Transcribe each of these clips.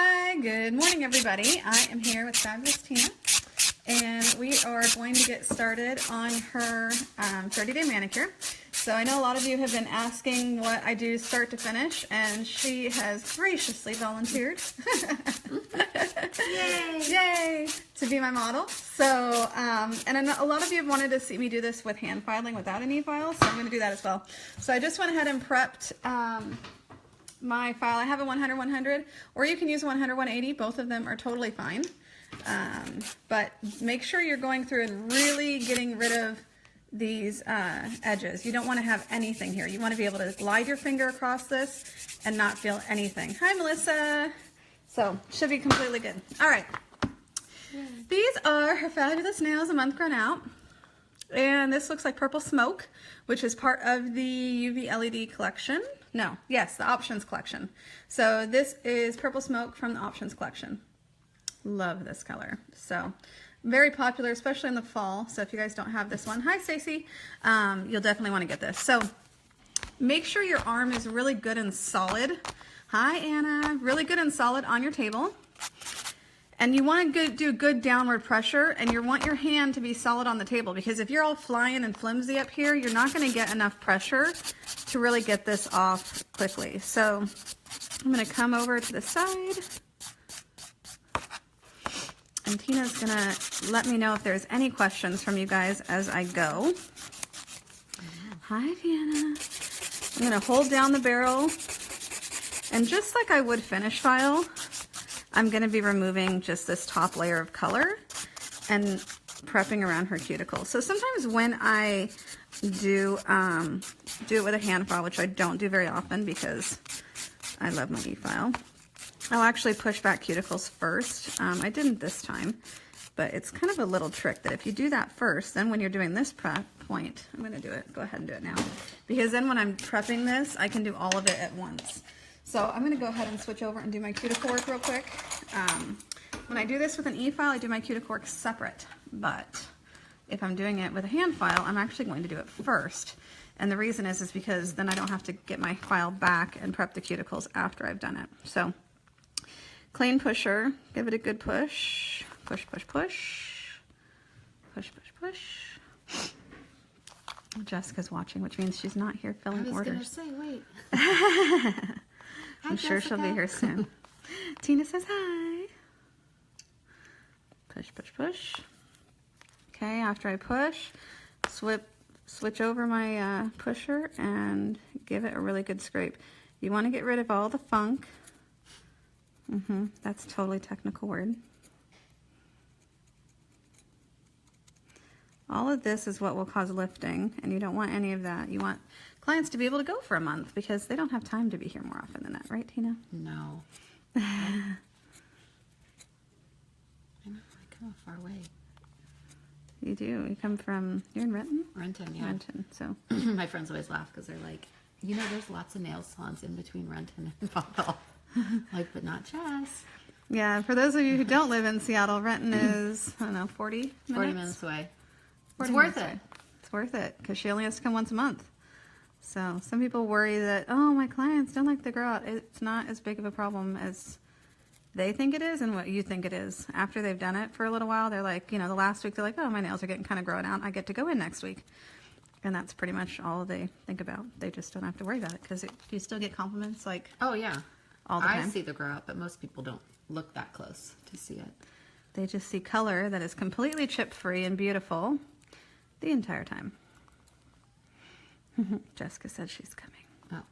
Hi, good morning everybody. I am here with Fabulous Tina and we are going to get started on her 30-day manicure. So I know a lot of you have been asking what I do start to finish, and she has graciously volunteered Yay! Yay! To be my model. So, and a lot of you have wanted to see me do this with hand filing without an e-file, so I'm going to do that as well. So I just went ahead and prepped my file. I have a 100-100, or you can use 100-180. Both of them are totally fine. But make sure you're going through and really getting rid of these edges. You don't want to have anything here. You want to be able to glide your finger across this and not feel anything. Hi, Melissa. So, should be completely good. All right. Yeah. These are her fabulous nails, a month grown out. And this looks like Purple Smoke, which is part of the UV LED collection. No, yes, the Options collection. So this is Purple Smoke from the Options collection. Love this color. So very popular, especially in the fall. So if you guys don't have this one, hi Stacy, you'll definitely want to get this. So make sure your arm is really good and solid. Hi Anna, really good and solid on your table. And you want to do good downward pressure, and you want your hand to be solid on the table, because if you're all flying and flimsy up here, you're not going to get enough pressure to really get this off quickly. So I'm going to come over to the side, and Tina's going to let me know if there's any questions from you guys as I go. Hi, Diana. I'm going to hold down the barrel, and just like I would finish file, I'm going to be removing just this top layer of color and prepping around her cuticle. So sometimes when I do it with a hand file, which I don't do very often because I love my e-file, I'll actually push back cuticles first. I didn't this time, but it's kind of a little trick that if you do that first, then when you're doing this prep point, I'm going to do it. Go ahead and do it now. Because then when I'm prepping this, I can do all of it at once. So I'm going to go ahead and switch over and do my cuticle work real quick. When I do this with an e-file, I do my cuticle work separate. But if I'm doing it with a hand file, I'm actually going to do it first. And the reason is because then I don't have to get my file back and prep the cuticles after I've done it. So clean pusher, give it a good push. Push, push, push. Push, push, push. Jessica's watching, which means she's not here filling orders. I was going to say, wait. I'm sure she'll be here soon. Tina says hi. Push, push, push. Okay, after I push, switch over my pusher and give it a really good scrape. You want to get rid of all the funk. That's a totally technical word. All of this is what will cause lifting, and you don't want any of that. You want clients to be able to go for a month because they don't have time to be here more often than that, right, Tina? No. I know, I come a far way. You do. You come from, you're in Renton? Renton, yeah. Renton, so. My friends always laugh because they're like, you know, there's lots of nail salons in between Renton and Bethel. Like, but not Jess. Yeah, for those of you who don't live in Seattle, Renton is, I don't know, 40 minutes? 40 minutes away. 40 It's worth minutes it. away. It's worth it because she only has to come once a month. So some people worry that, oh, my clients don't like to grow out. It's not as big of a problem as they think it is and what you think it is. After they've done it for a little while, they're like, you know, the last week they're like, oh, my nails are getting kind of grown out. I get to go in next week. And that's pretty much all they think about. They just don't have to worry about it because you still get compliments like oh, yeah. All the time. I see the grow out, but most people don't look that close to see it. They just see color that is completely chip-free and beautiful the entire time. Jessica said she's coming. Oh.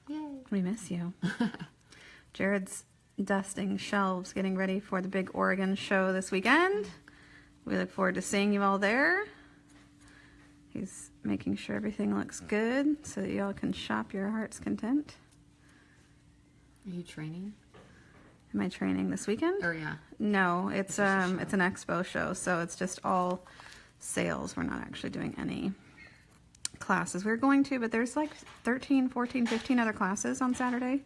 Yay. We miss you. Jared's dusting shelves, getting ready for the big Oregon show this weekend. We look forward to seeing you all there. He's making sure everything looks good so that y'all can shop your heart's content. Are you training? Am I training this weekend? Or yeah. No, it's an expo show, so it's just all sales. We're not actually doing any classes. We're going to, but there's like 13, 14, 15 other classes on Saturday,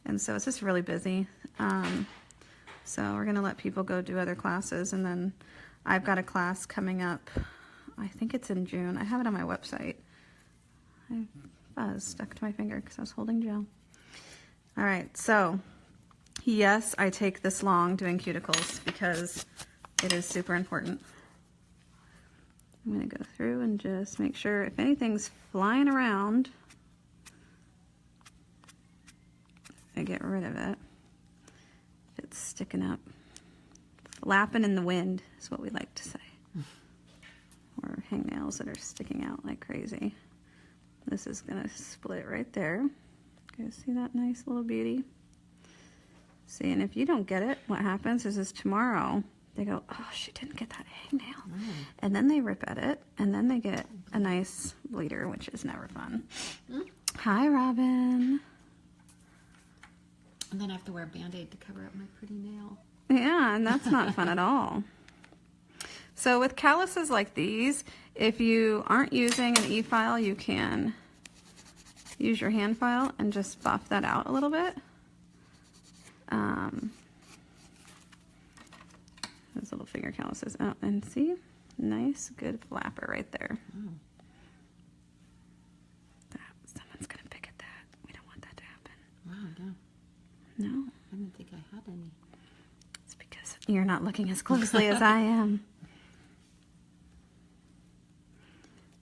and so it's just really busy. So we're gonna let people go do other classes, and then I've got a class coming up. I think it's in June. I have it on my website. I stuck to my finger because I was holding gel. All right, so Yes, I take this long doing cuticles because it is super important. I'm going to go through and just make sure if anything's flying around, I get rid of it. If it's sticking up, flapping in the wind is what we like to say. Or hangnails that are sticking out like crazy. This is going to split right there. Okay, see that nice little beauty? See, and if you don't get it, what happens is tomorrow they go, oh, she didn't get that hangnail. And then they rip at it, and then they get a nice bleeder, which is never fun. Hi, Robin. And then I have to wear a Band-Aid to cover up my pretty nail. Yeah, and that's not fun at all. So with calluses like these, if you aren't using an efile, you can use your hand file and just buff that out a little bit. Those little finger calluses. Oh, and see? Nice, good flapper right there. Someone's going to pick at that. We don't want that to happen. Wow, no. No? I didn't think I had any. It's because you're not looking as closely as I am.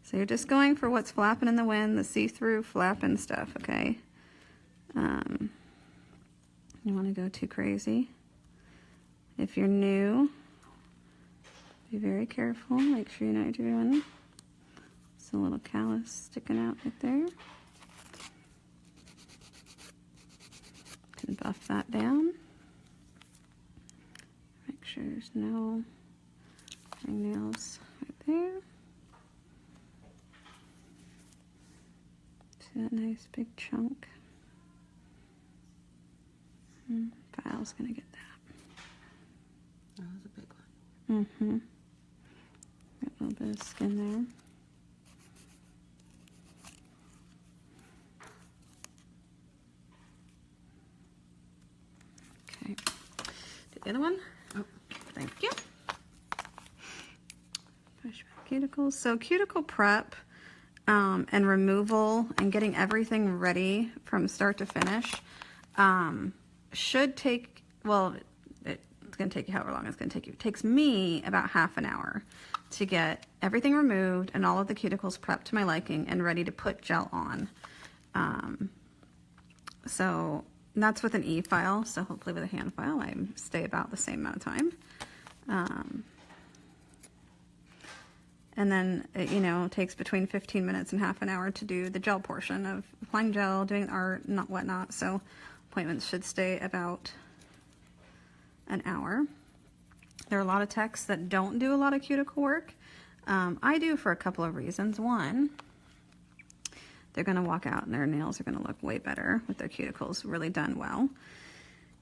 So you're just going for what's flapping in the wind, the see-through flapping stuff, okay? You want to go too crazy. If you're new, be very careful. Make sure you know what you're doing. It's a little callus sticking out right there. Can buff that down. Make sure there's no hangnails right there. See that nice big chunk? File's gonna get that. That was a big one. Mm-hmm. Got a little bit of skin there. Okay. Do the other one? Oh, thank you. Push back cuticles. So cuticle prep and removal and getting everything ready from start to finish should take, well, it's going to take you however long it's going to take you. It takes me about half an hour to get everything removed and all of the cuticles prepped to my liking and ready to put gel on. So that's with an e-file, so hopefully with a hand file I stay about the same amount of time. And then it, you know, takes between 15 minutes and half an hour to do the gel portion of applying gel, doing art, not whatnot. So appointments should stay about an hour. There are a lot of techs that don't do a lot of cuticle work. I do for a couple of reasons. One, they're going to walk out and their nails are going to look way better with their cuticles really done well.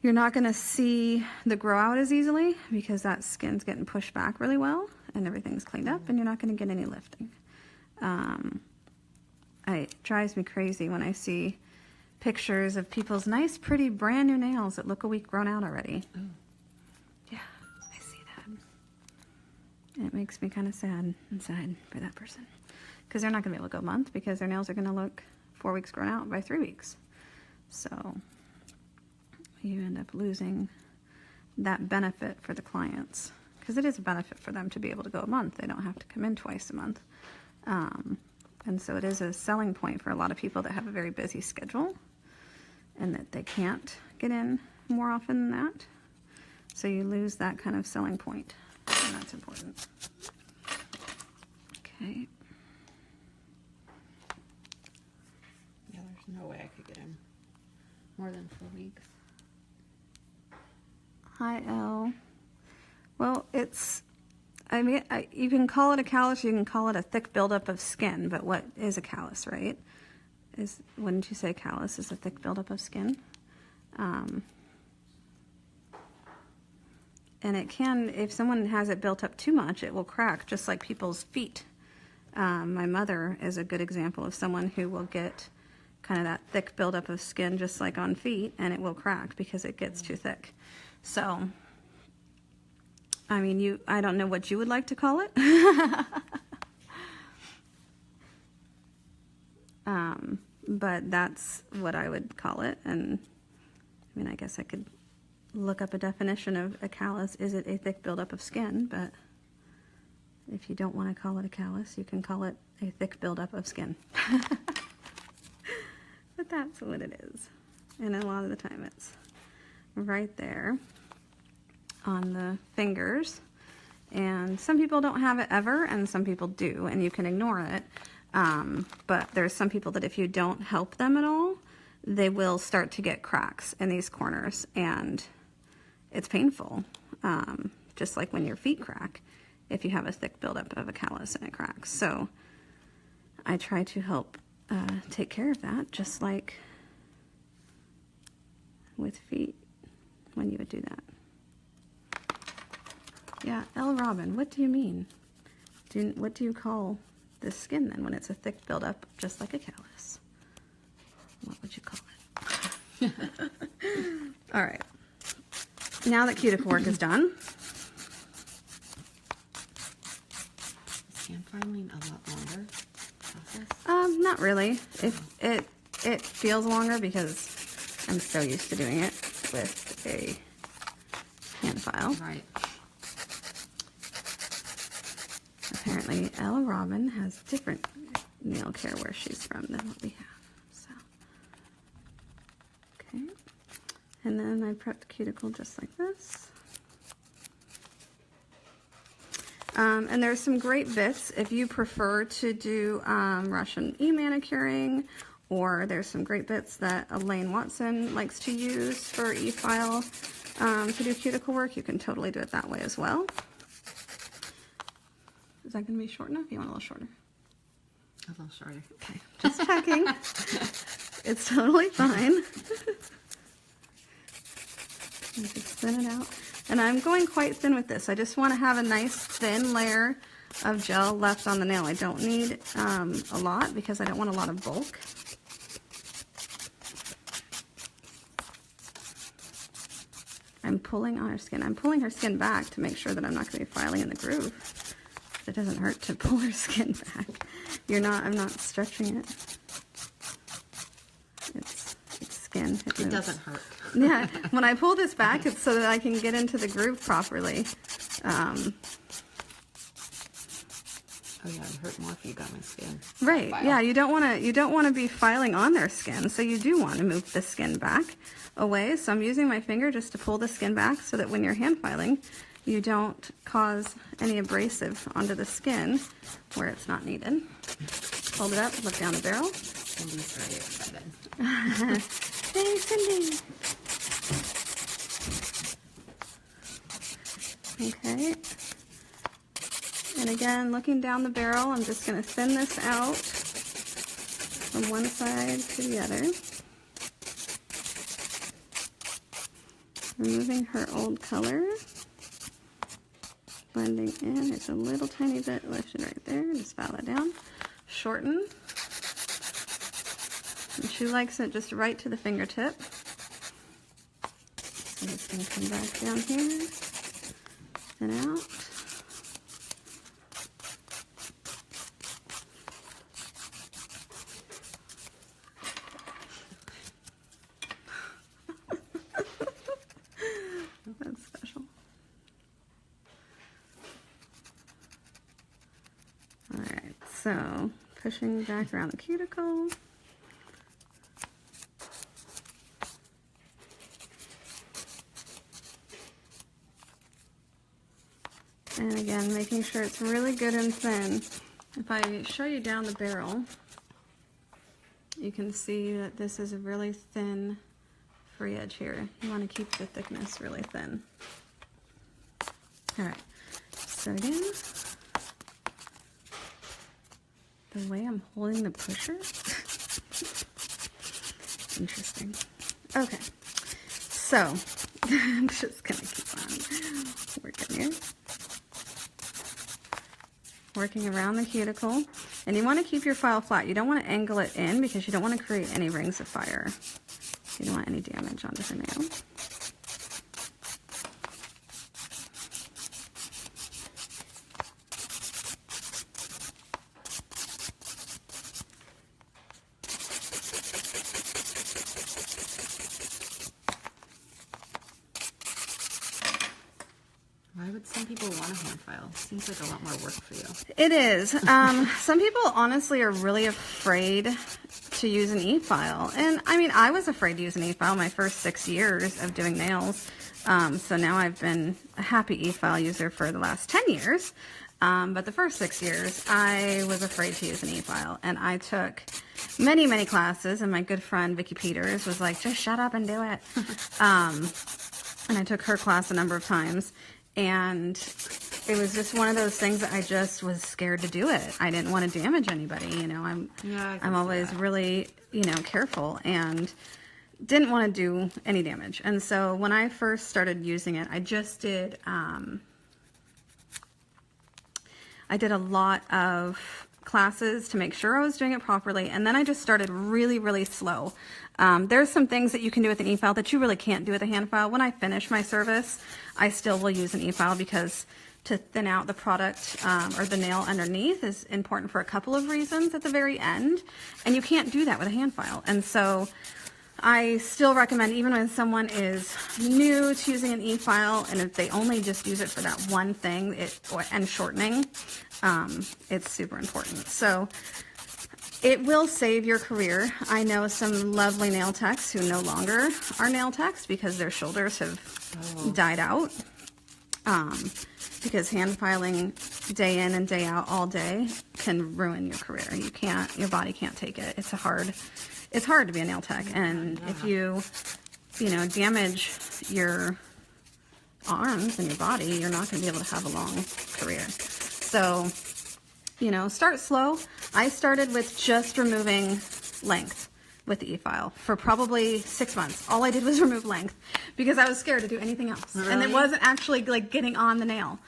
You're not going to see the grow out as easily because that skin's getting pushed back really well and everything's cleaned up, and you're not going to get any lifting. It drives me crazy when I see pictures of people's nice, pretty, brand new nails that look a week grown out already. Oh. Yeah, I see that. It makes me kind of sad inside for that person because they're not going to be able to go a month because their nails are going to look 4 weeks grown out by 3 weeks. So you end up losing that benefit for the clients because it is a benefit for them to be able to go a month. They don't have to come in twice a month. And so it is a selling point for a lot of people that have a very busy schedule and that they can't get in more often than that. So you lose that kind of selling point, and that's important. Okay. Yeah, there's no way I could get him more than 4 weeks. Hi, Elle. Well, it's, I mean, you can call it a callus, you can call it a thick buildup of skin, but what is a callus, right? Wouldn't you say callus is a thick buildup of skin? And it can, if someone has it built up too much, it will crack, just like people's feet. My mother is a good example of someone who will get kind of that thick buildup of skin, just like on feet, and it will crack because it gets too thick. So, I mean, I don't know what you would like to call it. But that's what I would call it. And I mean, I guess I could look up a definition of a callus. Is it a thick buildup of skin? But if you don't want to call it a callus, you can call it a thick buildup of skin. But that's what it is. And a lot of the time it's right there on the fingers. And some people don't have it ever, and some people do, and you can ignore it. But there's some people that if you don't help them at all, they will start to get cracks in these corners, and it's painful. Just like when your feet crack, if you have a thick buildup of a callus and it cracks. So I try to help take care of that, just like with feet when you would do that. Yeah, L. Robin, what do you mean? What do you call this skin then when it's a thick buildup, just like a callus? What would you call it? All right. Now that cuticle work is done. Is hand filing a lot longer process? Not really. It feels longer because I'm so used to doing it with a hand file. Right. Apparently, Ella Robin has different nail care where she's from than what we have. So, okay. And then I prep the cuticle just like this. And there's some great bits if you prefer to do Russian e-manicuring, or there's some great bits that Elaine Watson likes to use for efile to do cuticle work. You can totally do it that way as well. Is that going to be short enough? You want a little shorter? A little shorter. Okay, just checking. It's totally fine. Just thin it out. And I'm going quite thin with this. I just want to have a nice thin layer of gel left on the nail. I don't need a lot because I don't want a lot of bulk. I'm pulling on her skin. I'm pulling her skin back to make sure that I'm not going to be filing in the groove. It doesn't hurt to pull her skin back. I'm not stretching it. It's skin. It doesn't hurt. Yeah, when I pull this back, it's so that I can get into the groove properly. Oh yeah, it hurt more if you got my skin. Right. Yeah, you don't want to be filing on their skin, so you do want to move the skin back away. So I'm using my finger just to pull the skin back so that when you're hand filing, you don't cause any abrasive onto the skin where it's not needed. Hold it up, look down the barrel. Cindy's very excited. Hey, Cindy. Okay. And again, looking down the barrel, I'm just going to thin this out from one side to the other. Removing her old color. Blending in. There's a little tiny bit lifted right there. Just file that down. Shorten. And she likes it just right to the fingertip. So I'm just going to come back down here and out. That's special. Alright, so pushing back around the cuticle. And again, making sure it's really good and thin. If I show you down the barrel, you can see that this is a really thin free edge here. You want to keep the thickness really thin. Alright, so again, the way I'm holding the pusher, interesting. Okay, so I'm just going to keep on working here. Working around the cuticle, and you want to keep your file flat. You don't want to angle it in because you don't want to create any rings of fire. You don't want any damage onto the nail. Why would some people want a hand file? Seems like a lot more work for you. It is. Some people honestly are really afraid to use an e-file. And I mean, I was afraid to use an e-file my first 6 years of doing nails. So now I've been a happy e-file user for the last 10 years. But the first 6 years, I was afraid to use an e-file. And I took many, many classes. And my good friend, Vicki Peters, was like, just shut up and do it. And I took her class a number of times. And it was just one of those things that I just was scared to do it. I didn't want to damage anybody. You know, I'm always really, you know, careful and didn't want to do any damage. And so when I first started using it, I just did, I did a lot of classes to make sure I was doing it properly. And then I just started really, really slow. There's some things that you can do with an e-file that you really can't do with a hand file. When I finish my service, I still will use an e-file because to thin out the product or the nail underneath is important for a couple of reasons at the very end. And you can't do that with a hand file. And so I still recommend, even when someone is new to using an e-file, and if they only just use it for that one thing and shortening, it's super important. So it will save your career. I know some lovely nail techs who no longer are nail techs because their shoulders have died out. Because hand filing day in and day out all day can ruin your career. Your body can't take it. It's hard to be a nail tech. And if you damage your arms and your body, you're not going to be able to have a long career. So, start slow. I started with just removing length with the e-file for probably 6 months. All I did was remove length because I was scared to do anything else. Really? And it wasn't actually like getting on the nail.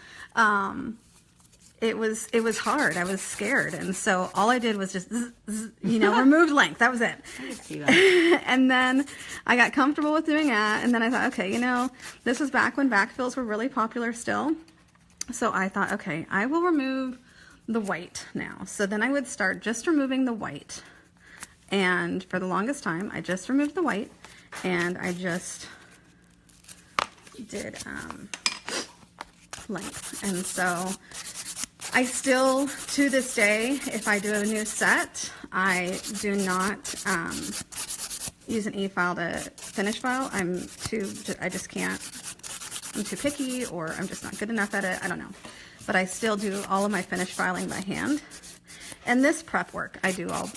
It was hard. I was scared. And so all I did was just, removed length. That was it. I see that. And then I got comfortable with doing that. And then I thought, okay, this was back when backfills were really popular still. So I thought, okay, I will remove the white now. So then I would start just removing the white. And for the longest time, I just removed the white and I just did length. And so I still, to this day, if I do a new set, I do not use an e-file to finish file. I just can't. I'm too picky, or I'm just not good enough at it. I don't know. But I still do all of my finish filing by hand. And this prep work, I do all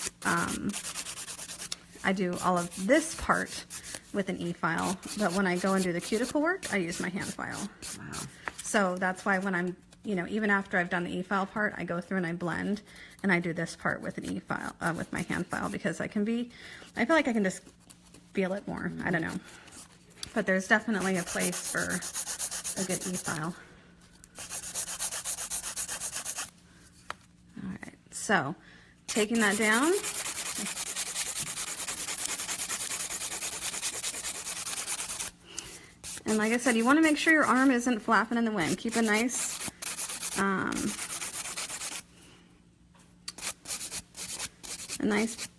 of this part with an e-file. But when I go and do the cuticle work, I use my hand file. Wow. So that's why when I'm, even after I've done the e-file part, I go through and I blend, and I do this part with an e-file, with my hand file, because I feel like I can just feel it more. I don't know. But there's definitely a place for a good e-file. All right, so taking that down. And like I said, you want to make sure your arm isn't flapping in the wind. Keep a nice,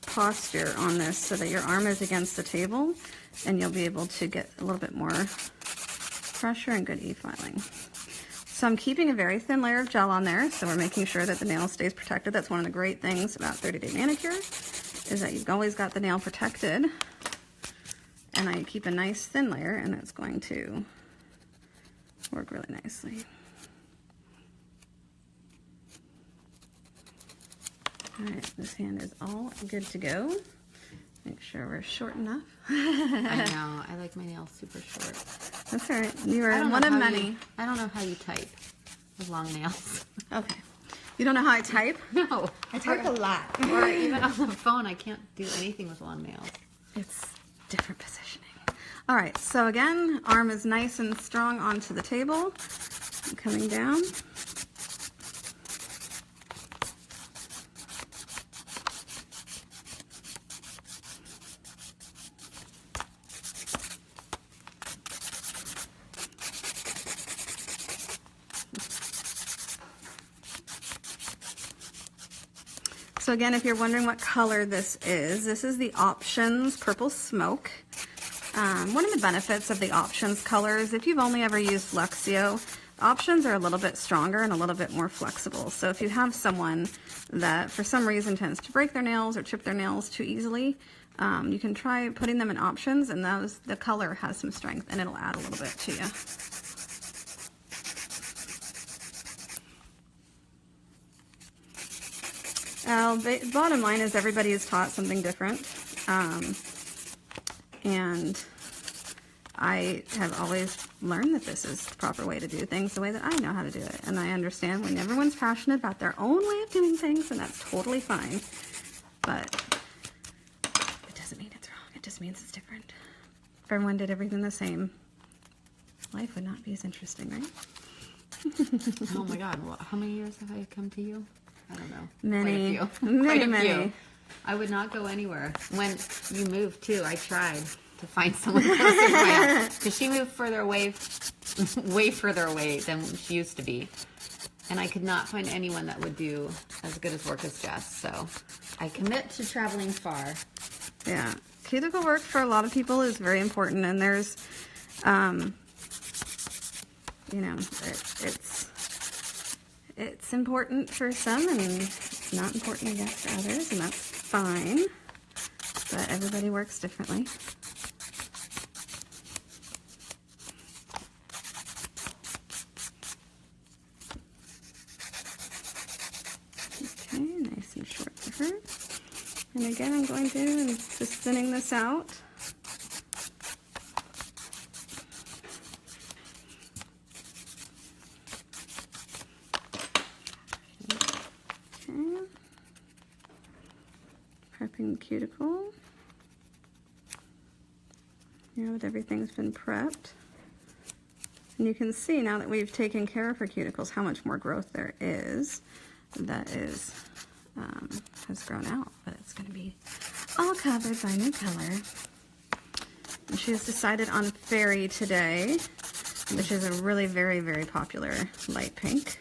posture on this so that your arm is against the table, and you'll be able to get a little bit more pressure and good e-filing. So I'm keeping a very thin layer of gel on there, so we're making sure that the nail stays protected. That's one of the great things about 30-day manicure, is that you've always got the nail protected. And I keep a nice thin layer, and that's going to work really nicely. All right, this hand is all good to go. Make sure we're short enough. I know. I like my nails super short. That's all right. You are one of many. I don't know how you type with long nails. Okay. You don't know how I type? No. I type a lot. Or even on the phone, I can't do anything with long nails. It's different positioning. All right, so again, arm is nice and strong onto the table. I'm coming down. So again, if you're wondering what color this is the Options Purple Smoke. One of the benefits of the Options colors, if you've only ever used Luxio, Options are a little bit stronger and a little bit more flexible. So if you have someone that for some reason tends to break their nails or chip their nails too easily, you can try putting them in options, and the color has some strength and it'll add a little bit to you. The bottom line is everybody is taught something different. And I have always learned that this is the proper way to do things, the way that I know how to do it. And I understand when everyone's passionate about their own way of doing things, and that's totally fine. But it doesn't mean it's wrong. It just means it's different. If everyone did everything the same, life would not be as interesting, right? Oh my God. Well, how many years have I come to you? I don't know. Many. Quite a few. Many, Quite a many. few. I would not go anywhere. When you moved too, I tried to find someone closer to my house. Because she moved further away, way further away than she used to be. And I could not find anyone that would do as good as work as Jess. So I commit to traveling far. Yeah. Cuticle work for a lot of people is very important. And there's, you know, it's important for some and it's not important, I guess, for others, and that's fine. But everybody works differently. Okay, nice and short for her. And again, I'm going to, and just thinning this out. Prepping the cuticle. Now that everything's been prepped. And you can see now that we've taken care of her cuticles how much more growth there is. That is, has grown out, but it's going to be all covered by new color. And she has decided on Fairy today, which is a really very, very popular light pink.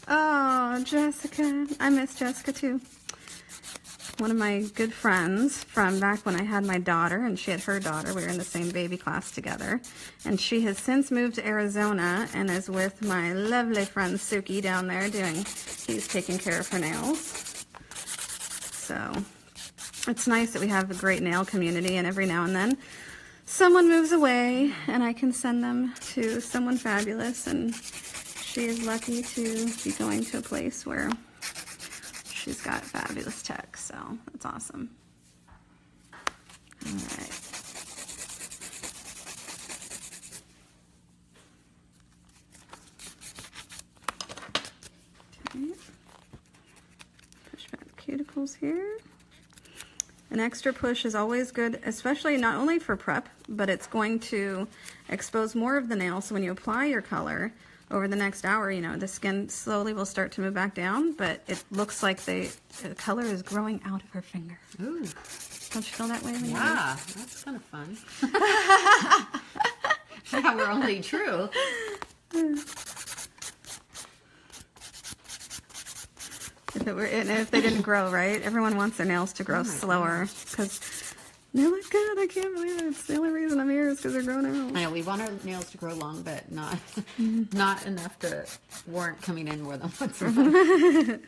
Oh, Jessica. I miss Jessica too. One of my good friends from back when I had my daughter, and she had her daughter. We were in the same baby class together. And she has since moved to Arizona and is with my lovely friend Suki down there he's taking care of her nails. So it's nice that we have a great nail community, and every now and then someone moves away and I can send them to someone fabulous, and she is lucky to be going to a place where she's got fabulous tech, so that's awesome. All right. Okay. Push back the cuticles here. An extra push is always good, especially not only for prep, but it's going to expose more of the nail, so when you apply your color, over the next hour, you know, the skin slowly will start to move back down, but it looks like the color is growing out of her finger. Ooh. Don't you feel that way? When Yeah, that's kind of fun. That were only true. If they didn't grow, right? Everyone wants their nails to grow slower because they're like, God, I can't believe it. It's the only reason I'm here is because they're growing out. I know, we want our nails to grow long, but not enough to warrant coming in more than once a month.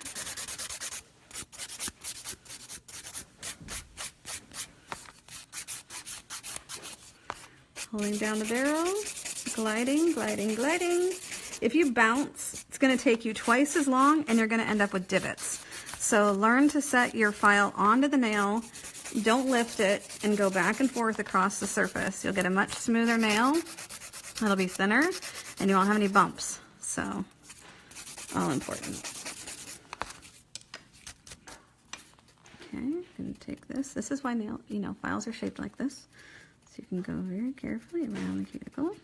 Holding down the barrel, gliding, gliding, gliding. If you bounce, it's going to take you twice as long and you're going to end up with divots. So learn to set your file onto the nail. Don't lift it and go back and forth across the surface. You'll get a much smoother nail. It'll be thinner and you won't have any bumps. So, all important. Okay, I'm going to take this. This is why files are shaped like this. So you can go very carefully around the cuticle.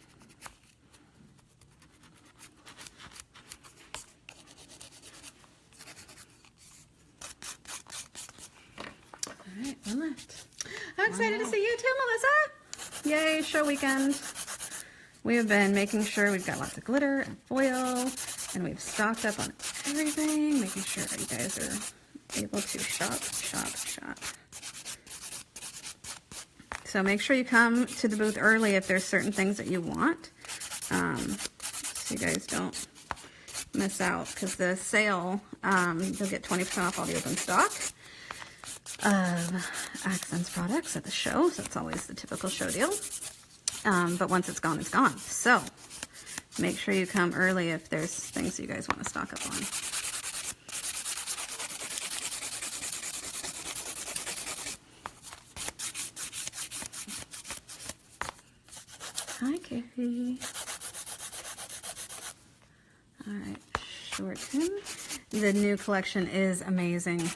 All right, one left. I'm excited to see you too, Melissa. Yay, show weekend. We have been making sure we've got lots of glitter and foil, and we've stocked up on everything, making sure you guys are able to shop. So make sure you come to the booth early if there's certain things that you want, so you guys don't miss out, because the sale, you'll get 20% off all the open stock of Accents products at the show, so it's always the typical show deal. But once it's gone, it's gone. So make sure you come early if there's things you guys want to stock up on. Hi, Kathy. All right, shorten. The new collection is amazing.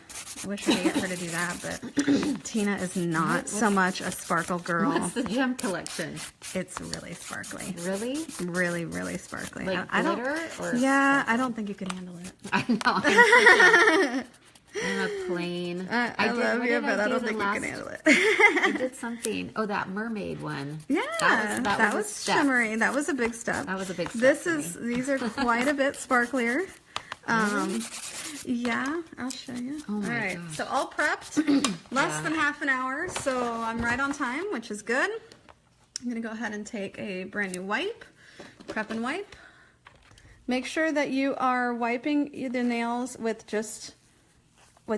I wish I could get her to do that, but Tina is not so much a sparkle girl. What's the gem collection? It's really sparkly. Really? Really, really sparkly. Like I don't, glitter? Or yeah, I don't think you can handle it. I know. I'm a plain. I love you, but I don't think you can handle it. I did something. Oh, that mermaid one. Yeah, that was a was step. shimmery. That was a big step. That was a big step. These are quite a bit sparklier. Yeah, I'll show you. Oh my all right, gosh. so all prepped, less than half an hour, so I'm right on time, which is good. I'm gonna go ahead and take a brand new wipe, prep and wipe. Make sure that you are wiping the nails with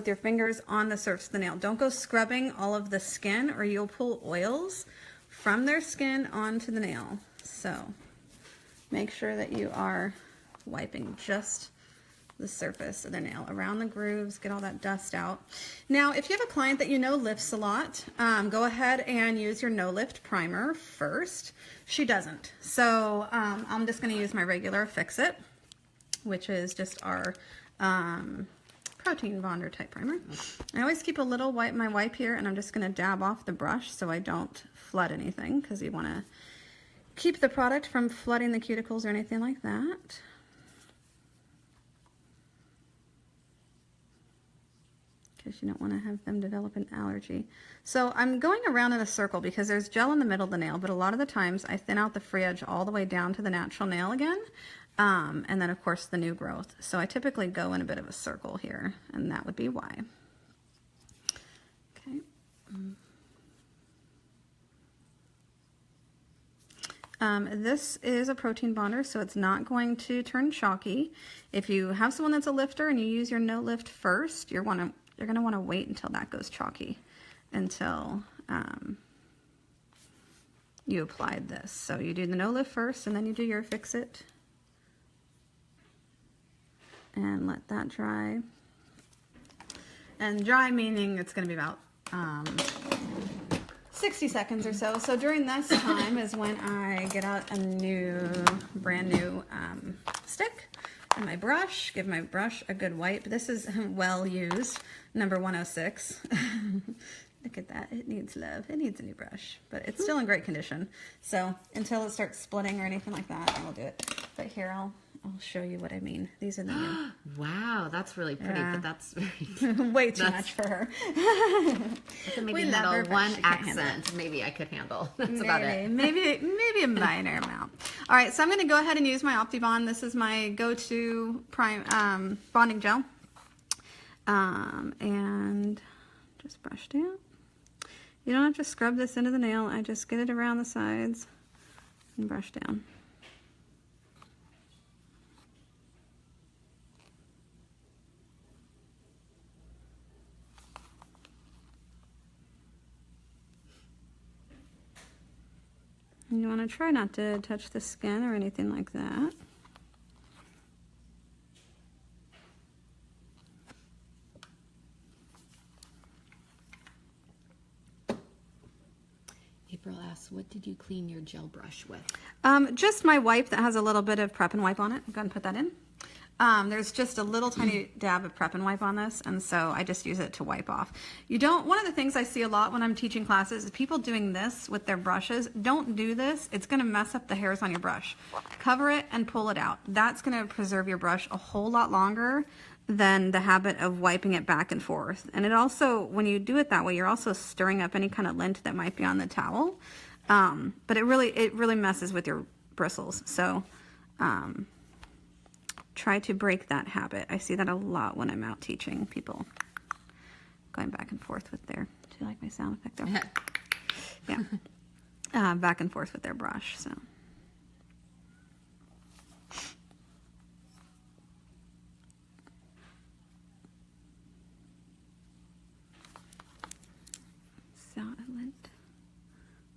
your fingers on the surface of the nail. Don't go scrubbing all of the skin, or you'll pull oils from their skin onto the nail. So make sure that you are wiping just the surface of the nail, around the grooves, get all that dust out. Now, if you have a client that you know lifts a lot, go ahead and use your no lift primer first. She doesn't, so I'm just going to use my regular Fix It, which is just our protein bonder type primer. I always keep a little my wipe here, and I'm just going to dab off the brush so I don't flood anything, because you want to keep the product from flooding the cuticles or anything like that. Because you don't want to have them develop an allergy. So I'm going around in a circle because there's gel in the middle of the nail, but a lot of the times I thin out the free edge all the way down to the natural nail again. And then of course the new growth. So I typically go in a bit of a circle here, and that would be why. Okay. This is a protein bonder, so it's not going to turn chalky. If you have someone that's a lifter and you use your no lift first, you're going to want to wait until that goes chalky, until you applied this. So you do the no lift first, and then you do your Fix It, and let that dry. And dry meaning it's going to be about 60 seconds or so. So during this time is when I get out a brand new stick and my brush, give my brush a good wipe. This is well used, number 106. Look at that, it needs love. It needs a new brush, but it's still in great condition. So until it starts splitting or anything like that, I will do it. But here, I'll show you what I mean. These are the new. Wow, that's really pretty, Yeah. but that's very... Way too much for her. I could maybe We love handle her, but one she can't handle accent. Maybe I could handle. That's about it. Maybe a minor amount. All right, so I'm going to go ahead and use my OptiBond. This is my go-to bonding gel. And just brush down. You don't have to scrub this into the nail. I just get it around the sides and brush down. And you want to try not to touch the skin or anything like that. April asks, what did you clean your gel brush with? Just my wipe that has a little bit of Prep and Wipe on it. I'm going to put that in. There's just a little tiny dab of Prep and Wipe on this, and so I just use it to wipe off. One of the things I see a lot when I'm teaching classes is people doing this with their brushes. Don't do this. It's going to mess up the hairs on your brush. Cover it and pull it out. That's going to preserve your brush a whole lot longer than the habit of wiping it back and forth. And it also, when you do it that way, you're also stirring up any kind of lint that might be on the towel. But it really messes with your bristles. So try to break that habit. I see that a lot when I'm out teaching people. going back and forth with their, do you like my sound effect there? Yeah. Back and forth with their brush, so.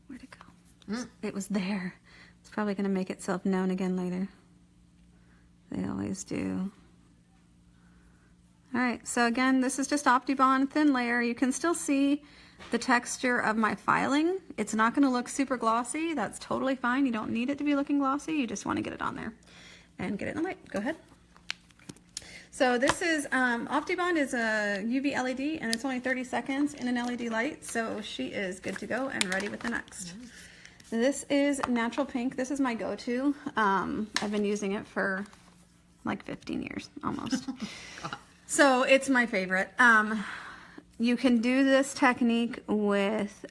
Where'd it go? It was there. It's probably going to make itself known again later. They always do. All right, so again, this is just OptiBond thin layer. You can still see the texture of my filing. It's not going to look super glossy. That's totally fine. You don't need it to be looking glossy. You just want to get it on there and get it in the light. Go ahead. So this is, OptiBond is a UV LED, and it's only 30 seconds in an LED light, so she is good to go and ready with the next. This is Natural Pink. This is my go-to. I've been using it for like 15 years, almost. So it's my favorite. You can do this technique with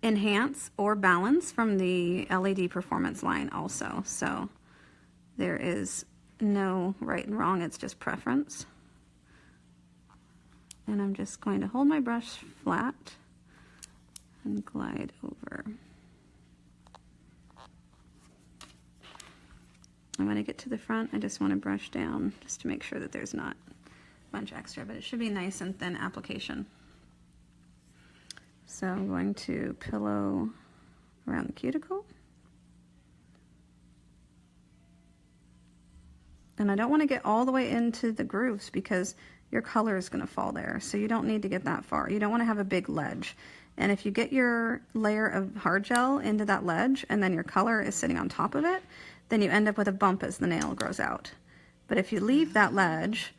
Enhance or Balance from the LED Performance line also. So there is no right and wrong, it's just preference. And I'm just going to hold my brush flat and glide over. And when I get to the front, I just want to brush down just to make sure that there's not a bunch extra, but it should be nice and thin application. So I'm going to pillow around the cuticle. And I don't want to get all the way into the grooves because your color is going to fall there. So you don't need to get that far. You don't want to have a big ledge. And if you get your layer of hard gel into that ledge and then your color is sitting on top of it, then you end up with a bump as the nail grows out. But if you leave that ledge,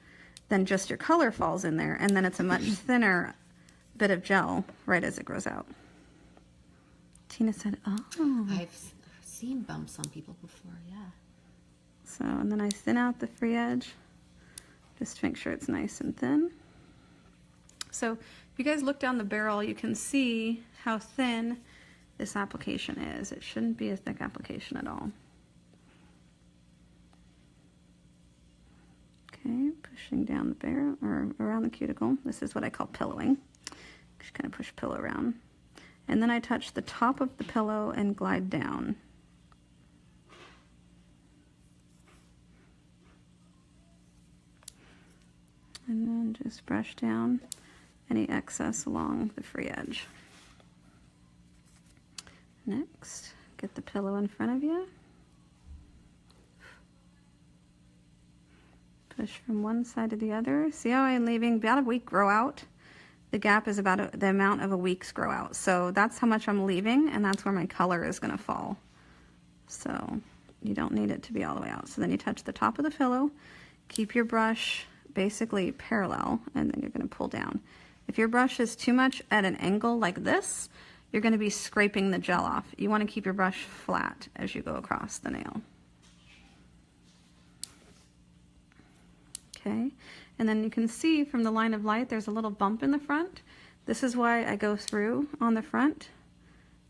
then just your color falls in there, and then it's a much thinner bit of gel right as it grows out. Tina said, oh. I've seen bumps on people before, yeah. So, and then I thin out the free edge just to make sure it's nice and thin. So if you guys look down the barrel, you can see how thin this application is. It shouldn't be a thick application at all. Okay, pushing down the barrel, or around the cuticle. This is what I call pillowing. Just kind of push pillow around. And then I touch the top of the pillow and glide down. And then just brush down any excess along the free edge. Next, get the pillow in front of you. Push from one side to the other. See how I'm leaving about a week grow out? The gap is about the amount of a week's grow out. So that's how much I'm leaving, and that's where my color is going to fall. So you don't need it to be all the way out. So then you touch the top of the pillow, keep your brush basically parallel, and then you're going to pull down. If your brush is too much at an angle like this, you're going to be scraping the gel off. You want to keep your brush flat as you go across the nail. Okay, and then you can see from the line of light there's a little bump in the front. This is why I go through on the front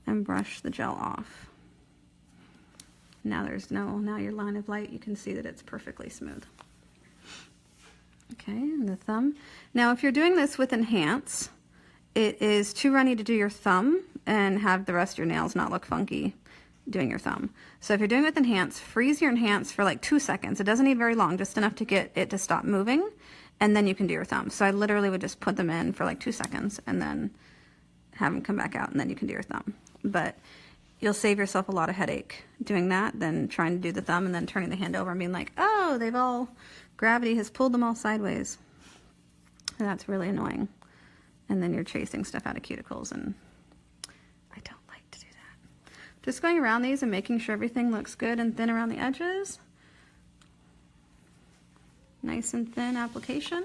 and brush the gel off. Now now your line of light, you can see that it's perfectly smooth. Okay, and the thumb. Now if you're doing this with Enhance, it is too runny to do your thumb and have the rest of your nails not look funky doing your thumb. So if you're doing it with Enhance, freeze your Enhance for like 2 seconds. It doesn't need very long, just enough to get it to stop moving, and then you can do your thumb. So I literally would just put them in for like 2 seconds and then have them come back out, and then you can do your thumb. But you'll save yourself a lot of headache doing that than trying to do the thumb and then turning the hand over and being like, oh, gravity has pulled them all sideways. And that's really annoying. And then you're chasing stuff out of cuticles, and I don't like to do that. Just going around these and making sure everything looks good and thin around the edges. Nice and thin application.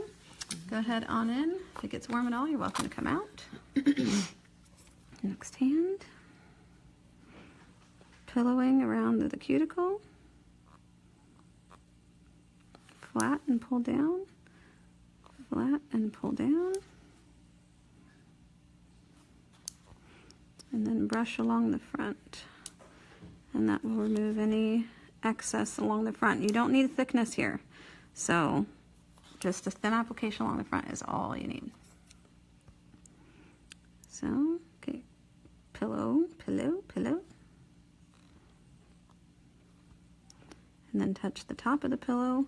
Go ahead on in. If it gets warm at all, you're welcome to come out. Next hand. Pillowing around the cuticle. Flat and pull down. Flat and pull down. And then brush along the front. And that will remove any excess along the front. You don't need thickness here. So Just a thin application along the front is all you need. So, okay, pillow, pillow, pillow. And then touch the top of the pillow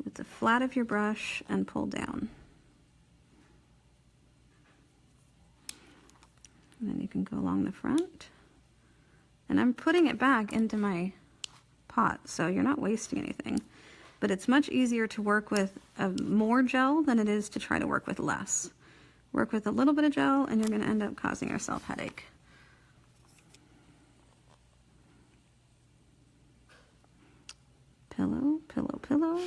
with the flat of your brush and pull down. And then you can go along the front. And I'm putting it back into my pot, so you're not wasting anything. But it's much easier to work with more gel than it is to try to work with less. Work with a little bit of gel and you're going to end up causing yourself headache. Pillow, pillow, pillow.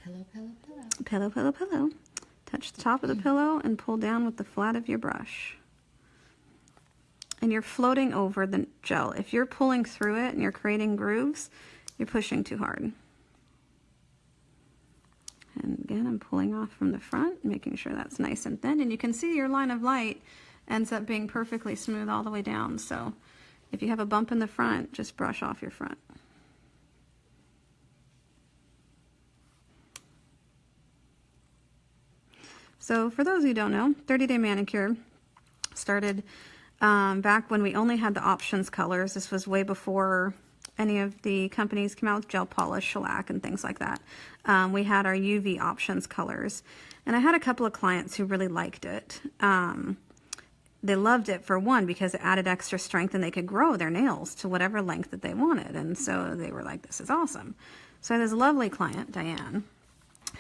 Pillow, pillow, pillow. Pillow, pillow, pillow. Touch the top of the pillow and pull down with the flat of your brush. And you're floating over the gel. If you're pulling through it and you're creating grooves, you're pushing too hard. And again, I'm pulling off from the front, making sure that's nice and thin. And you can see your line of light ends up being perfectly smooth all the way down. So if you have a bump in the front, just brush off your front. So for those who don't know, 30-Day Manicure started back when we only had the options colors. This was way before any of the companies came out with gel polish, shellac, and things like that. We had our UV options colors. And I had a couple of clients who really liked it. They loved it for one because it added extra strength and they could grow their nails to whatever length that they wanted. And so they were like, this is awesome. So I had this lovely client, Diane,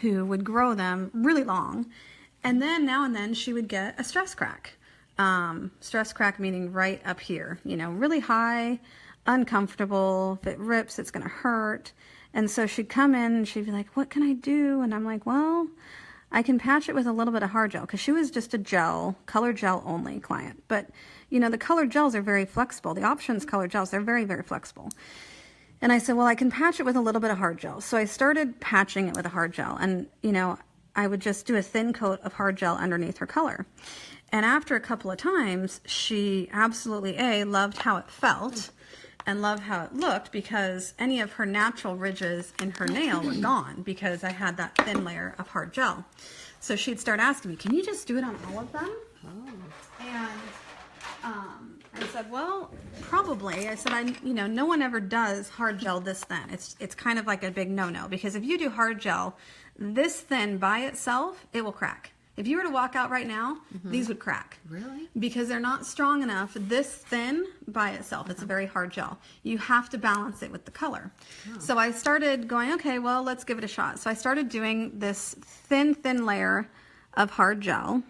who would grow them really long. And then now and then she would get a stress crack. Stress crack meaning right up here, you know, really high, uncomfortable. If it rips, it's going to hurt. And so she'd come in and she'd be like, what can I do? And I'm like, well, I can patch it with a little bit of hard gel, because she was just a gel, color gel only client. But, you know, the colored gels are very flexible. The options colored gels, they're very, very flexible. And I said, well, I can patch it with a little bit of hard gel. So I started patching it with a hard gel. And, you know, I would just do a thin coat of hard gel underneath her color. And after a couple of times, she absolutely, loved how it felt and loved how it looked, because any of her natural ridges in her nail were gone because I had that thin layer of hard gel. So she'd start asking me, can you just do it on all of them? Oh. And I said, well, probably. I said, you know, no one ever does hard gel this thin. It's kind of like a big no-no, because if you do hard gel this thin by itself, it will crack. If you were to walk out right now, these would crack. Really? Because they're not strong enough this thin by itself. It's a very hard gel. You have to balance it with the color. Oh. So I started going, okay, well, let's give it a shot. So I started doing this thin layer of hard gel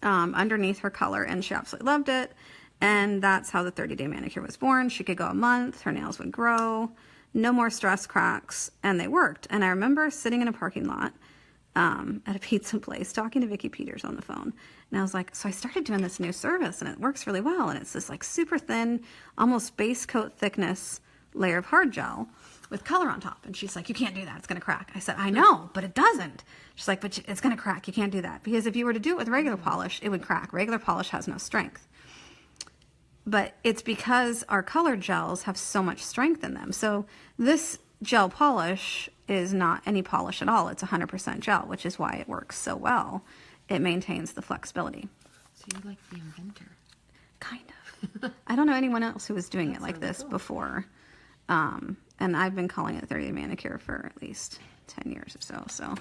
underneath her color, and she absolutely loved it. And that's how the 30-Day Manicure was born. She could go a month, her nails would grow, no more stress cracks, and they worked. And I remember sitting in a parking lot at a pizza place talking to Vicki Peters on the phone. And I was like, so I started doing this new service and it works really well. And it's this like super thin, almost base coat thickness layer of hard gel with color on top. And she's like, you can't do that. It's going to crack. I said, I know, but it doesn't. She's like, but it's going to crack. You can't do that. Because if you were to do it with regular polish, it would crack. Regular polish has no strength. But it's because our colored gels have so much strength in them. So this gel polish is not any polish at all. It's 100% gel, which is why it works so well. It maintains the flexibility. So you're like the inventor. Kind of. I don't know anyone else who was doing it like really this before. And I've been calling it 30-Day Manicure for at least 10 years or so. So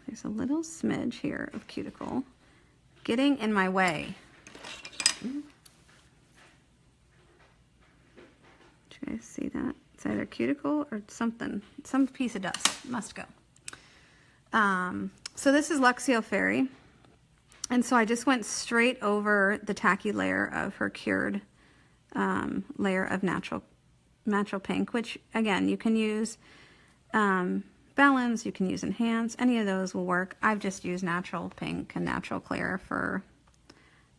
there's a little smidge here of cuticle getting in my way. Do you guys see that? It's either cuticle or something. Some piece of dust must go. So this is Luxio Fairy. And so I just went straight over the tacky layer of her cured layer of natural pink, which again, you can use Balance, you can use Enhance, any of those will work. I've just used natural pink and natural clear for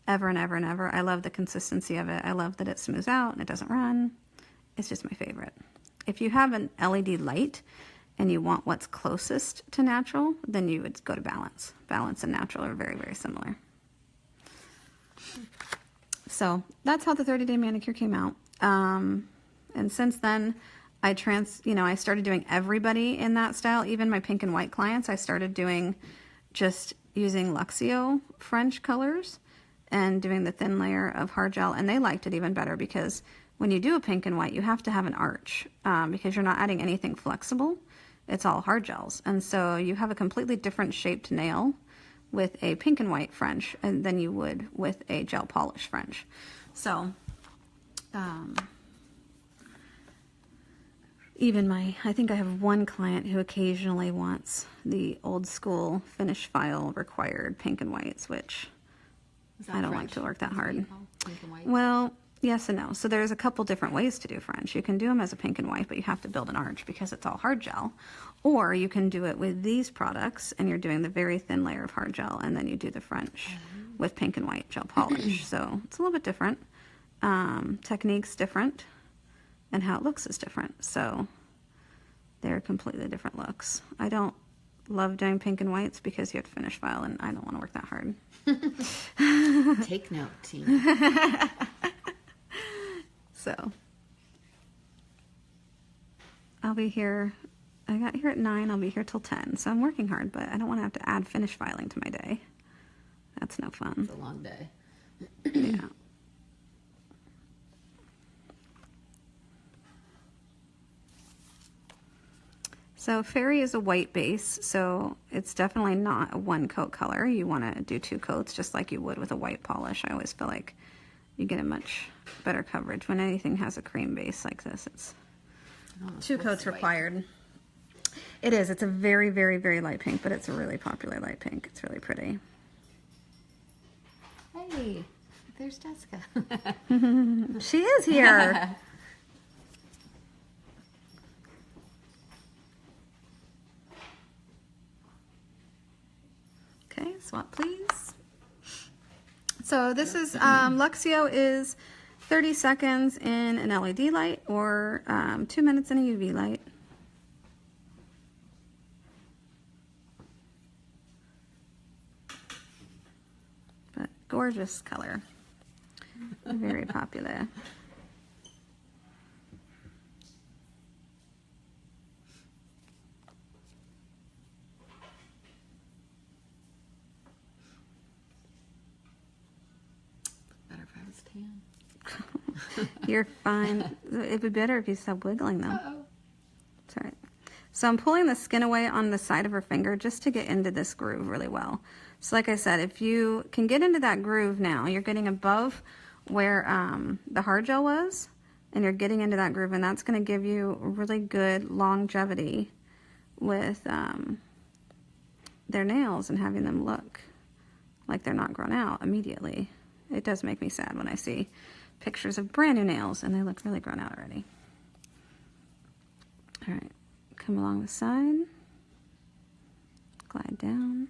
ever and ever and ever. I love the consistency of it. I love that it smooths out and it doesn't run. It's just my favorite. If you have an LED light and you want what's closest to natural, then you would go to Balance. Balance and natural are very, very similar. So that's how the 30-Day Manicure came out. And since then, I started doing everybody in that style, even my pink and white clients. I started doing just using Luxio French colors and doing the thin layer of hard gel, and they liked it even better because when you do a pink and white, you have to have an arch because you're not adding anything flexible. It's all hard gels, and so you have a completely different shaped nail with a pink and white French than you would with a gel polish French. So I think I have one client who occasionally wants the old school finish file required pink and whites, which I don't like to work that hard. Pink and white? Well, yes and no. So there's a couple different ways to do French. You can do them as a pink and white, but you have to build an arch because it's all hard gel. Or you can do it with these products and you're doing the very thin layer of hard gel and then you do the French with pink and white gel polish. So it's a little bit different. Technique's different and how it looks is different. So they're completely different looks. I don't love doing pink and whites because you have to finish file and I don't want to work that hard. Take note, Tina. So I'll be here. I got here at 9. I'll be here till 10. So I'm working hard, but I don't want to have to add finish filing to my day. That's no fun. It's a long day. Yeah. So Fairy is a white base, so it's definitely not a one coat color. You want to do 2 coats just like you would with a white polish. I always feel like you get a much better coverage when anything has a cream base like this. It's 2 coats required. It is. It's a very, very, very light pink, but it's a really popular light pink. It's really pretty. Hey, there's Jessica. She is here. Okay, swap please. So this is, Luxio is 30 seconds in an LED light or 2 minutes in a UV light. But gorgeous color. Very popular. Better if I was tan. You're fine. It'd be better if you stopped wiggling though. Uh-oh. It's all right. So I'm pulling the skin away on the side of her finger just to get into this groove really well. So like I said, if you can get into that groove now, you're getting above where the hard gel was, and you're getting into that groove, and that's going to give you really good longevity with their nails and having them look like they're not grown out immediately. It does make me sad when I see pictures of brand new nails and they look really grown out already. All right, come along the side, glide down.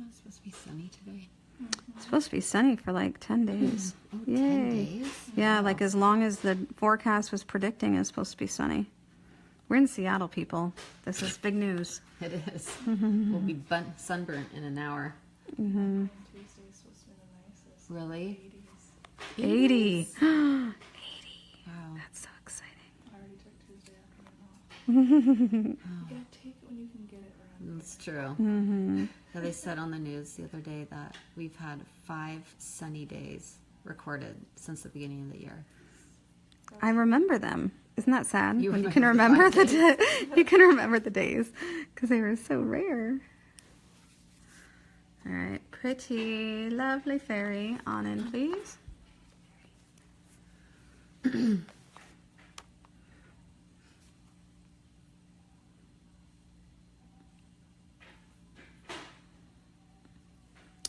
It's supposed to be sunny today. It's supposed to be sunny for like 10 days. Oh, Yay. 10 days? Yeah, Wow. like as long as the forecast was predicting it's supposed to be sunny. We're in Seattle, people. This is big news. It is. We'll be sunburnt in an hour. Mm-hmm. Tuesday's supposed to be the nicest. Really? 80s. 80. 80. Wow. That's so exciting. I already took Tuesday afternoon off. Oh, You gotta take it when you can get it around. that's true. Mm-hmm. Yeah, they said on the news the other day that we've had 5 sunny days recorded since the beginning of the year. I remember them. Isn't that sad? You When you can remember remember the the you can remember the days because they were so rare. All right, pretty, lovely fairy, on in, please.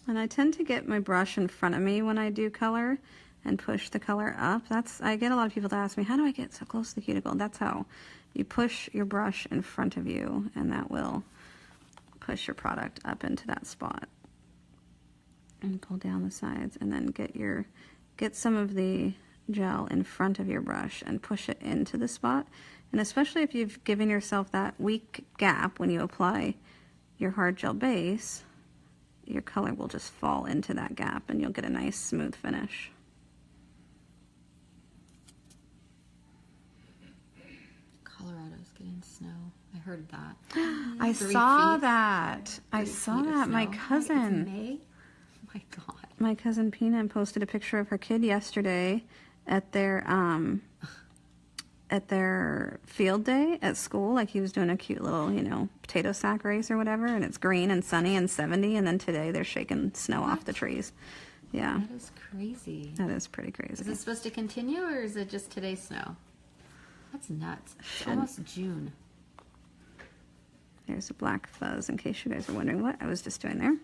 And I tend to get my brush in front of me when I do color and push the color up. I get a lot of people to ask me, how do I get so close to the cuticle? That's how you push your brush in front of you, and that will push your product up into that spot and pull down the sides, and then get some of the gel in front of your brush and push it into the spot. And especially if you've given yourself that weak gap when you apply your hard gel base, your color will just fall into that gap and you'll get a nice smooth finish. Colorado's getting snow. I heard that. I 3 saw feet. that. I 3 saw feet of that. My snow. cousin. It's May? Oh my God. My cousin Pina posted a picture of her kid yesterday at their field day at school. Like he was doing a cute little, you know, potato sack race or whatever, and it's green and sunny and 70, and then today they're shaking snow off the trees. Yeah. That is crazy. That is pretty crazy. Is it supposed to continue, or is it just today's snow? That's nuts. It's almost June. There's a black fuzz in case you guys are wondering what I was just doing there.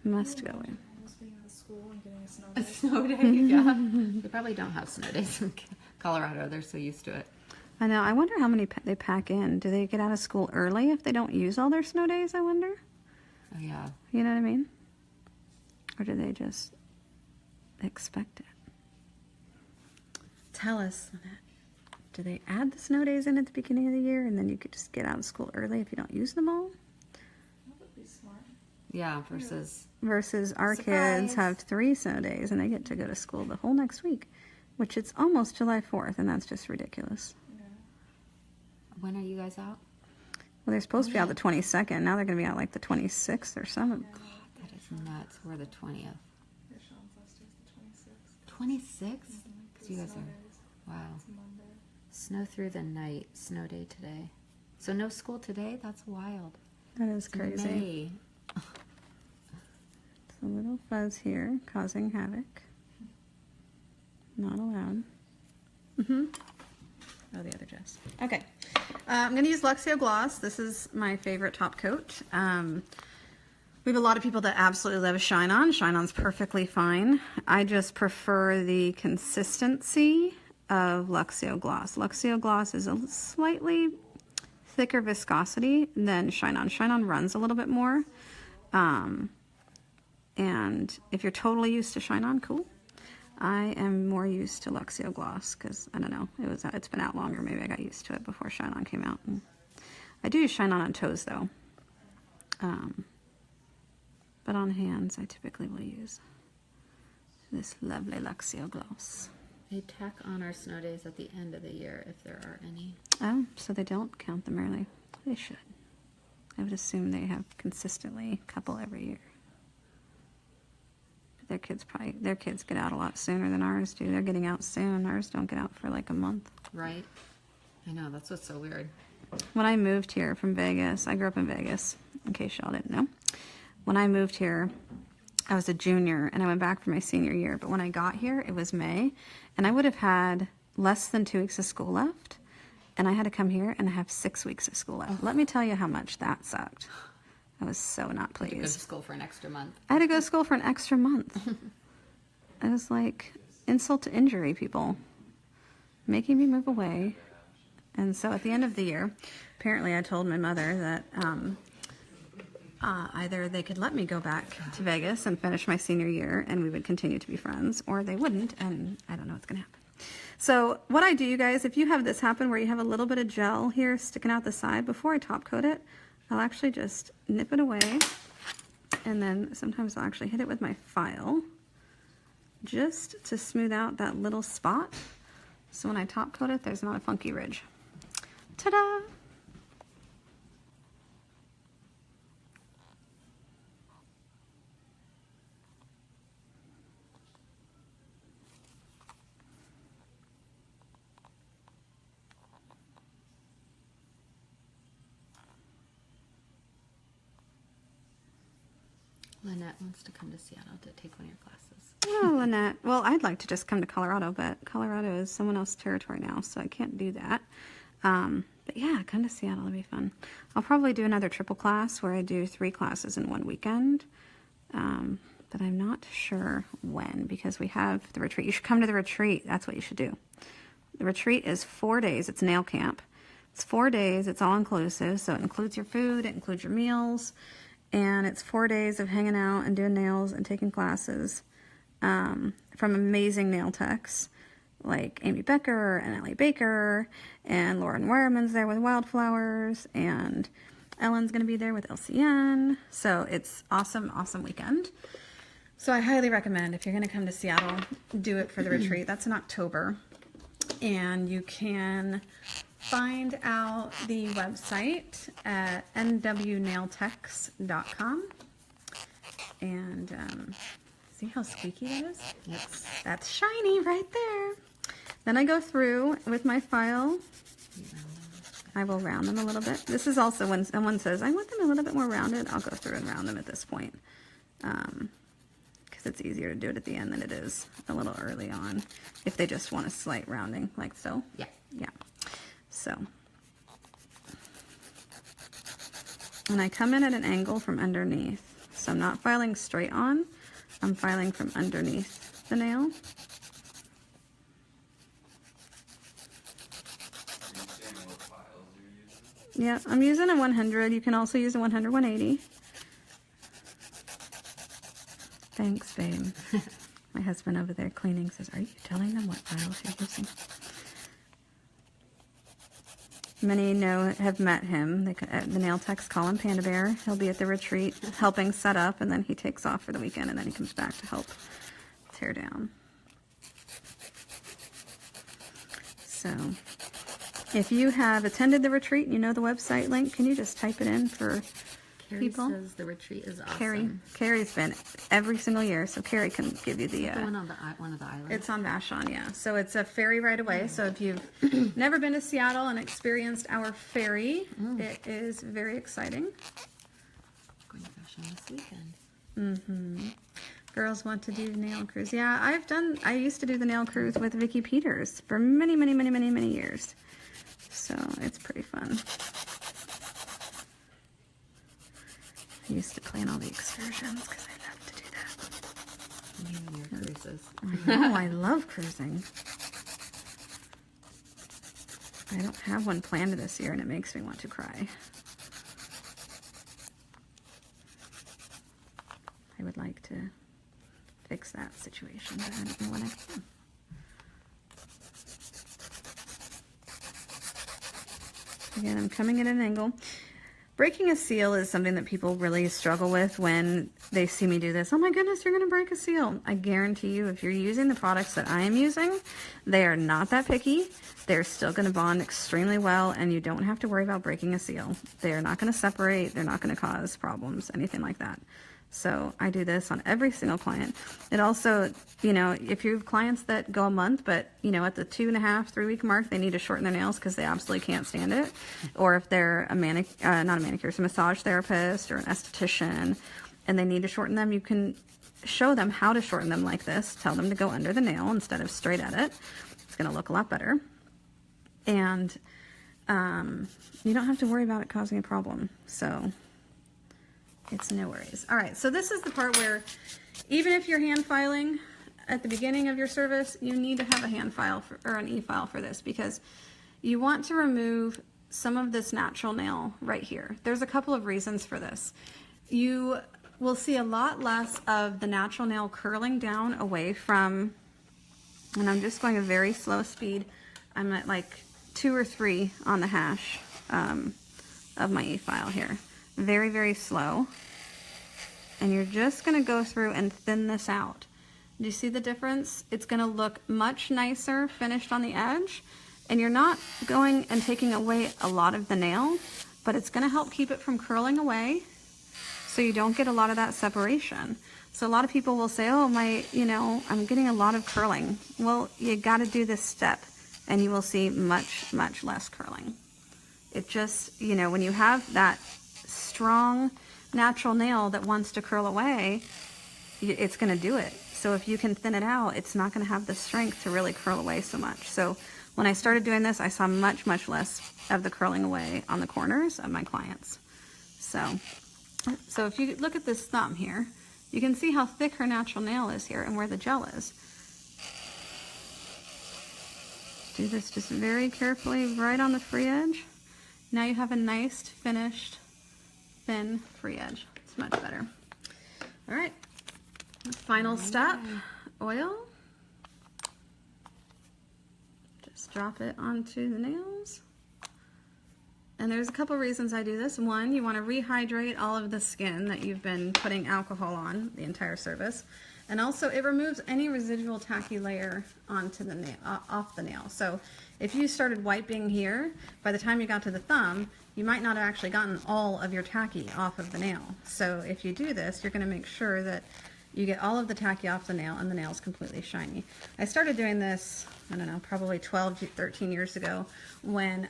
Must go in. Almost being in school and getting a snow A day. snow day, yeah. They probably don't have snow days in Colorado. They're so used to it. I know. I wonder how many they pack in. Do they get out of school early if they don't use all their snow days, I wonder? Oh, yeah. You know what I mean? Or do they just expect it? Tell us, Lynette. Do they add the snow days in at the beginning of the year and then you could just get out of school early if you don't use them all? That would be smart. Yeah, versus... Versus our Surprise. kids have 3 snow days and they get to go to school the whole next week, which it's almost July 4th, and that's just ridiculous. Yeah. When are you guys out? Well, they're supposed to be out the 22nd. Now they're going to be out like the 26th or something. That is nuts. We're the 20th. Yeah, Sean's last day's the 26th. 26th? Because you guys Snow are... days. Wow. It's a Monday. Snow through the night. Snow day today. So no school today? That's wild. That is crazy. May. It's a little fuzz here causing havoc. Not allowed. Oh, the other dress. Okay. I'm going to use Luxio Gloss. This is my favorite top coat. We have a lot of people that absolutely love Shine On. Shine On's perfectly fine. I just prefer the consistency of Luxio Gloss. Luxio Gloss is a slightly thicker viscosity than Shine On. Shine On runs a little bit more. And if you're totally used to Shine On, cool. I am more used to Luxio Gloss because, I don't know, it's been out longer. Maybe I got used to it before Shine On came out. And I do use Shine On toes, though. But on hands, I typically will use this lovely Luxio Gloss. They tack on our snow days at the end of the year, if there are any. Oh, so they don't count them early. They should. I would assume they have consistently a couple every year. Their kids get out a lot sooner than ours do. They're getting out soon. Ours don't get out for like a month. Right? I know, that's what's so weird. When I moved here from Vegas, I grew up in Vegas, in case y'all didn't know. When I moved here, I was a junior and I went back for my senior year. But when I got here, it was May, and I would have had less than 2 weeks of school left. And I had to come here and have 6 weeks of school left. Let me tell you how much that sucked. I was so not Go to pleased. school for an extra month. I had to go to school for an extra month. It was like insult to injury, people. Making me move away. And so at the end of the year, apparently I told my mother that either they could let me go back to Vegas and finish my senior year and we would continue to be friends, or they wouldn't, and I don't know what's going to happen. So what I do, you guys, if you have this happen where you have a little bit of gel here sticking out the side, before I top coat it, I'll actually just nip it away, and then sometimes I'll actually hit it with my file just to smooth out that little spot. So when I top coat it, there's not a funky ridge. Ta-da! Lynette wants to come to Seattle to take one of your classes. Oh, Lynette. Well, I'd like to just come to Colorado, but Colorado is someone else's territory now, so I can't do that. But yeah, come to Seattle. It'll be fun. I'll probably do another triple class where I do 3 classes in one weekend. But I'm not sure when, because we have the retreat. You should come to the retreat. That's what you should do. The retreat is 4 days. It's nail camp. It's 4 days. It's all inclusive. So it includes your food. It includes your meals. And it's 4 days of hanging out and doing nails and taking classes from amazing nail techs like Amy Becker and Ellie Baker, and Lauren Wireman's there with Wildflowers, and Ellen's going to be there with LCN. So it's awesome, awesome weekend. So I highly recommend, if you're going to come to Seattle, do it for the retreat. That's in October. And you can find out the website at nwnailtechs.com. And see how squeaky that is? Yes. That's shiny right there. Then I go through with my file. I will round them a little bit. This is also when someone says, I want them a little bit more rounded, I'll go through and round them at this point. Because it's easier to do it at the end than it is a little early on. If they just want a slight rounding, like so. Yeah. Yeah. So. And I come in at an angle from underneath. So I'm not filing straight on. I'm filing from underneath the nail. Yeah, I'm using a 100. You can also use a 100, 180. Thanks, babe. My husband over there cleaning says, are you telling them what files you're using? Many have met him. The nail techs call him Panda Bear. He'll be at the retreat helping set up, and then he takes off for the weekend, and then he comes back to help tear down. So if you have attended the retreat and you know the website link, can you just type it in for Carrie people? says the retreat is awesome. Carrie's been every single year, so Carrie can give you the... one of the islands. It's on Vashon, yeah. So it's a ferry right away. So if you've never been to Seattle and experienced our ferry, it is very exciting. Going to Vashon this weekend. Mm-hmm. Girls want to do nail cruise. Yeah, I used to do the nail cruise with Vicki Peters for many, many, many, many, many years. So it's pretty fun. I used to plan all the excursions because I love to do that. You and your cruises. I know, I love cruising. I don't have one planned this year and it makes me want to cry. I would like to fix that situation, but I don't know when I can. Again, I'm coming at an angle. Breaking a seal is something that people really struggle with when they see me do this. Oh my goodness, you're going to break a seal. I guarantee you, if you're using the products that I am using, they are not that picky. They're still going to bond extremely well, and you don't have to worry about breaking a seal. They are not going to separate. They're not going to cause problems, anything like that. So I do this on every single client. It also, if you have clients that go a month, but, at the 2.5, 3 week mark, they need to shorten their nails because they absolutely can't stand it. Or if they're a massage therapist or an esthetician, and they need to shorten them, you can show them how to shorten them like this. Tell them to go under the nail instead of straight at it. It's going to look a lot better. And you don't have to worry about it causing a problem. So it's no worries. All right, so this is the part where even if you're hand filing at the beginning of your service, you need to have a hand file or an e-file for this, because you want to remove some of this natural nail right here. There's a couple of reasons for this. You will see a lot less of the natural nail curling down away from, and I'm just going a very slow speed. I'm at like 2 or 3 on the hash of my e-file here. Very, very slow. And you're just going to go through and thin this out. Do you see the difference? It's going to look much nicer finished on the edge. And you're not going and taking away a lot of the nail, but it's going to help keep it from curling away so you don't get a lot of that separation. So a lot of people will say, oh, I'm getting a lot of curling. Well, you got to do this step and you will see much, much less curling. It just, when you have that strong natural nail that wants to curl away, it's going to do it. So if you can thin it out, it's not going to have the strength to really curl away so much. So when I started doing this, I saw much, much less of the curling away on the corners of my clients. So if you look at this thumb here, you can see how thick her natural nail is here and where the gel is. Do this just very carefully right on the free edge. Now you have a nice finished thin free edge. It's much better. All right, final step, oil. Just drop it onto the nails. And there's a couple reasons I do this. One, you want to rehydrate all of the skin that you've been putting alcohol on the entire service. And also it removes any residual tacky layer onto the nail, off the nail. So if you started wiping here, by the time you got to the thumb, you might not have actually gotten all of your tacky off of the nail. So if you do this, you're going to make sure that you get all of the tacky off the nail and the nail's completely shiny. I started doing this, I don't know, probably 12, 13 years ago when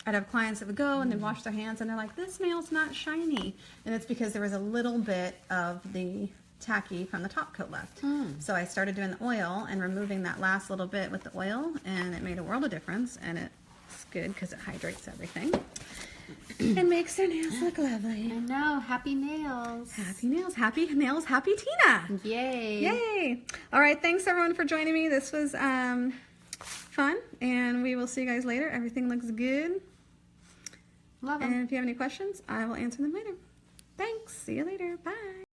I'd have clients that would go and they'd wash their hands and they're like, this nail's not shiny. And it's because there was a little bit of the tacky from the top coat left. So I started doing the oil and removing that last little bit with the oil, and it made a world of difference, and it's good because it hydrates everything. It makes their nails look lovely. I know. Happy nails. Happy nails, happy nails, happy Tina. Yay. Yay. All right, thanks everyone for joining me. This was fun, and we will see you guys later. Everything looks good. Love them. And if you have any questions, I will answer them later. Thanks. See you later. Bye.